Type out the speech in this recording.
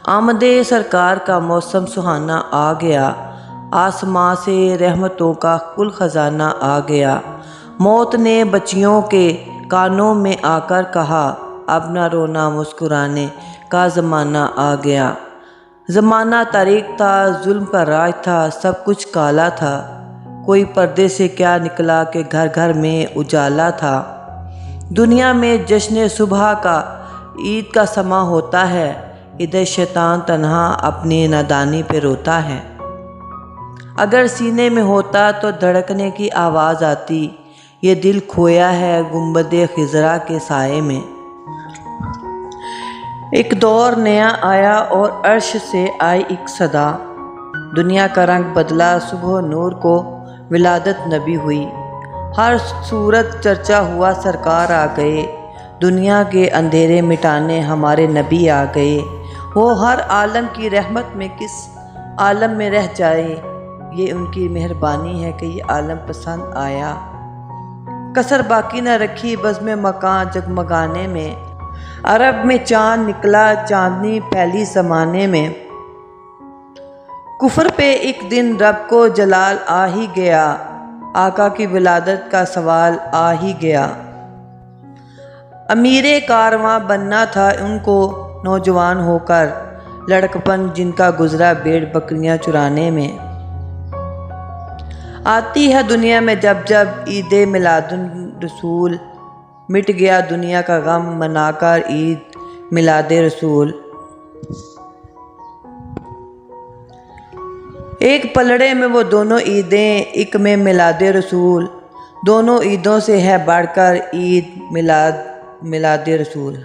آمد سرکار کا موسم سہانا آ گیا، آسماں سے رحمتوں کا کل خزانہ آ گیا۔ موت نے بچیوں کے کانوں میں آ کر کہا، اب نہ رونا، مسکرانے کا زمانہ آ گیا۔ زمانہ تاریک تھا، ظلم کا راج تھا، سب کچھ کالا تھا۔ کوئی پردے سے کیا نکلا کہ گھر گھر میں اجالا تھا۔ دنیا میں جشن صبح کا عید کا سماں ہوتا ہے، ادھر شیطان تنہا اپنی نادانی پہ روتا ہے۔ اگر سینے میں ہوتا تو دھڑکنے کی آواز آتی، یہ دل کھویا ہے گنبد خضرا کے سائے میں۔ ایک دور نیا آیا اور عرش سے آئی ایک صدا، دنیا کا رنگ بدلا، صبح نور کو ولادت نبی ہوئی۔ ہر صورت چرچا ہوا سرکار آ گئے، دنیا کے اندھیرے مٹانے ہمارے نبی آ گئے۔ وہ ہر عالم کی رحمت میں کس عالم میں رہ جائے، یہ ان کی مہربانی ہے کہ یہ عالم پسند آیا۔ کسر باقی نہ رکھی بزم مکاں جگمگانے میں، عرب میں چاند نکلا، چاندنی پھیلی زمانے میں۔ کفر پہ ایک دن رب کو جلال آ ہی گیا، آقا کی ولادت کا سوال آ ہی گیا۔ امیر کارواں بننا تھا ان کو نوجوان ہو کر، لڑکپن جن کا گزرا بھیڑ بکریاں چرانے میں۔ آتی ہے دنیا میں جب جب عید میلاد الرسول، مٹ گیا دنیا کا غم منا کر عید میلاد رسول۔ ایک پلڑے میں وہ دونوں عیدیں، ایک میں میلاد رسول، دونوں عیدوں سے ہے بڑھ کر عید میلاد رسول۔